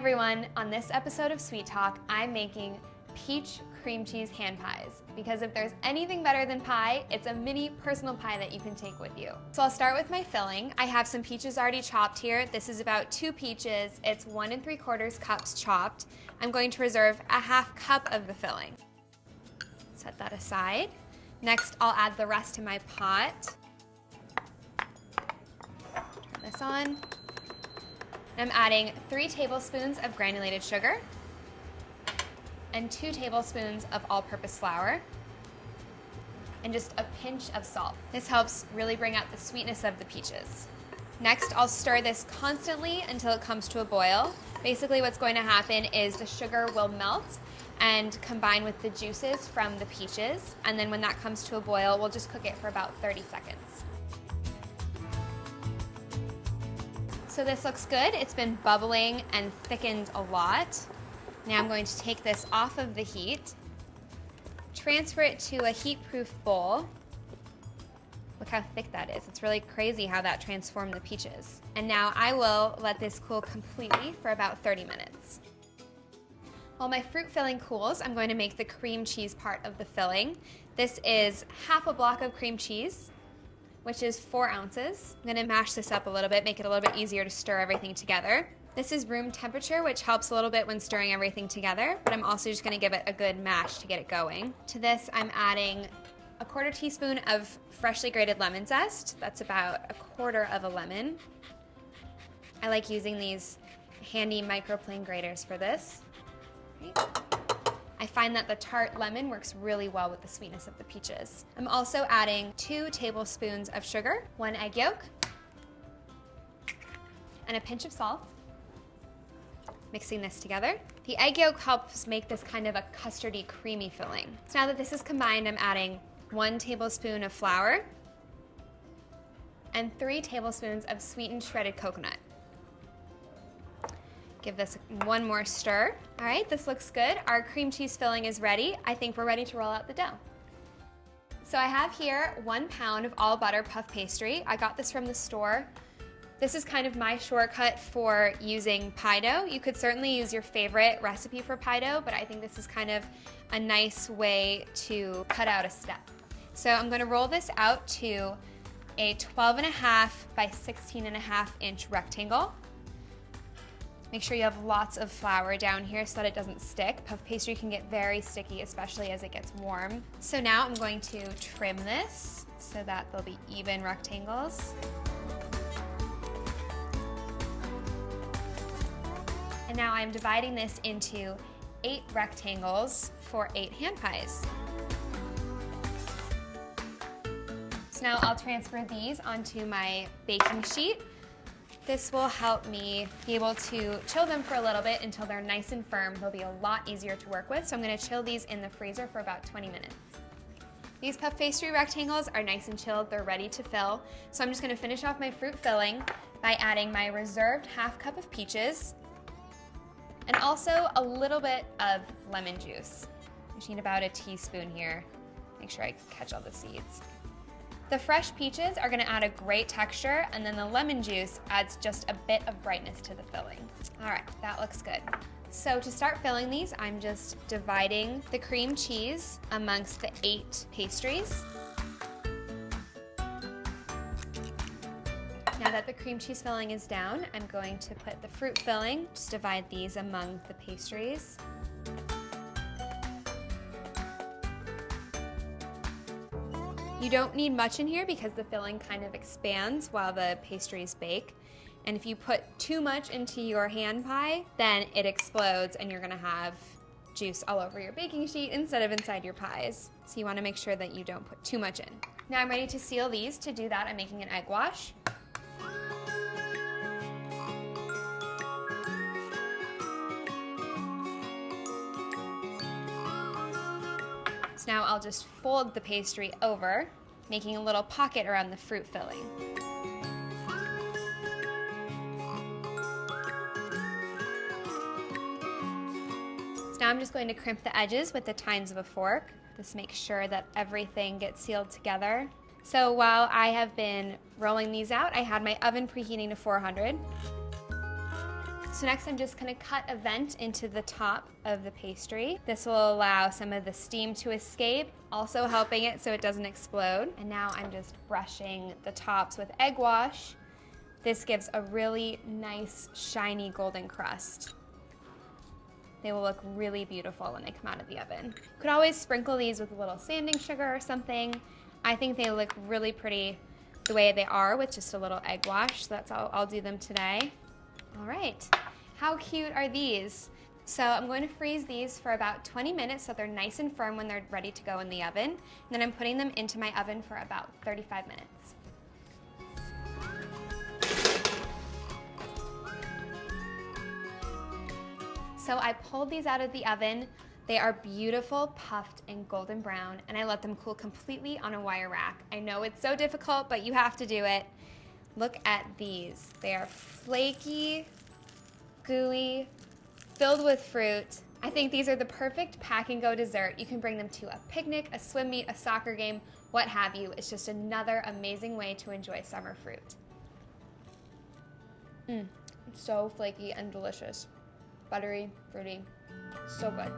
everyone, on this episode of Sweet Talk, I'm making peach cream cheese hand pies because if there's anything better than pie, it's a mini personal pie that you can take with you. So I'll start with my filling. I have some peaches already chopped here. This is about 2 peaches. It's 1 3/4 cups chopped. I'm going to reserve a 1/2 cup of the filling. Set that aside. Next, I'll add the rest to my pot. Turn this on. I'm adding 3 tablespoons of granulated sugar and 2 tablespoons of all-purpose flour and just a pinch of salt. This helps really bring out the sweetness of the peaches. Next, I'll stir this constantly until it comes to a boil. Basically, what's going to happen is the sugar will melt and combine with the juices from the peaches, and then when that comes to a boil, we'll just cook it for about 30 seconds. So this looks good. It's been bubbling and thickened a lot. Now I'm going to take this off of the heat, transfer it to a heat-proof bowl. Look how thick that is. It's really crazy how that transformed the peaches. And now I will let this cool completely for about 30 minutes. While my fruit filling cools, I'm going to make the cream cheese part of the filling. This is 1/2 block of cream cheese, which is 4 ounces. I'm gonna mash this up a little bit, make it a little bit easier to stir everything together. This is room temperature, which helps a little bit when stirring everything together, but I'm also just gonna give it a good mash to get it going. To this, I'm adding a 1/4 teaspoon of freshly grated lemon zest. That's about 1/4 of a lemon. I like using these handy microplane graters for this. Right. I find that the tart lemon works really well with the sweetness of the peaches. I'm also adding 2 tablespoons of sugar, 1 egg yolk, and a pinch of salt. Mixing this together. The egg yolk helps make this kind of a custardy, creamy filling. So now that this is combined, I'm adding 1 tablespoon of flour and 3 tablespoons of sweetened shredded coconut. Give this 1 more stir. All right, this looks good. Our cream cheese filling is ready. I think we're ready to roll out the dough. So I have here 1 pound of all butter puff pastry. I got this from the store. This is kind of my shortcut for using pie dough. You could certainly use your favorite recipe for pie dough, but I think this is kind of a nice way to cut out a step. So I'm gonna roll this out to a 12.5 by 16.5 inch rectangle. Make sure you have lots of flour down here so that it doesn't stick. Puff pastry can get very sticky, especially as it gets warm. So now I'm going to trim this so that they'll be even rectangles. And now I'm dividing this into 8 rectangles for 8 hand pies. So now I'll transfer these onto my baking sheet. This will help me be able to chill them for a little bit until they're nice and firm. They'll be a lot easier to work with, so I'm gonna chill these in the freezer for about 20 minutes. These puff pastry rectangles are nice and chilled, they're ready to fill. So I'm just gonna finish off my fruit filling by adding my reserved 1/2 cup of peaches and also a little bit of lemon juice. I just need about a teaspoon here. Make sure I catch all the seeds. The fresh peaches are gonna add a great texture, and then the lemon juice adds just a bit of brightness to the filling. All right, that looks good. So to start filling these, I'm just dividing the cream cheese amongst the 8 pastries. Now that the cream cheese filling is down, I'm going to put the fruit filling, just divide these among the pastries. You don't need much in here because the filling kind of expands while the pastries bake. And if you put too much into your hand pie, then it explodes and you're gonna have juice all over your baking sheet instead of inside your pies. So you wanna make sure that you don't put too much in. Now I'm ready to seal these. To do that, I'm making an egg wash. So now I'll just fold the pastry over, making a little pocket around the fruit filling. So now I'm just going to crimp the edges with the tines of a fork. This makes sure that everything gets sealed together. So while I have been rolling these out, I had my oven preheating to 400. So next I'm just gonna cut a vent into the top of the pastry. This will allow some of the steam to escape, also helping it so it doesn't explode. And now I'm just brushing the tops with egg wash. This gives a really nice, shiny golden crust. They will look really beautiful when they come out of the oven. You could always sprinkle these with a little sanding sugar or something. I think they look really pretty the way they are with just a little egg wash. So that's how I'll do them today. All right, how cute are these? So I'm going to freeze these for about 20 minutes so they're nice and firm when they're ready to go in the oven. And then I'm putting them into my oven for about 35 minutes. So I pulled these out of the oven. They are beautiful, puffed, and golden brown, and I let them cool completely on a wire rack. I know it's so difficult, but you have to do it. Look at these. They are flaky, gooey, filled with fruit. I think these are the perfect pack and go dessert. You can bring them to a picnic, a swim meet, a soccer game, what have you. It's just another amazing way to enjoy summer fruit. It's so flaky and delicious. Buttery, fruity, so good.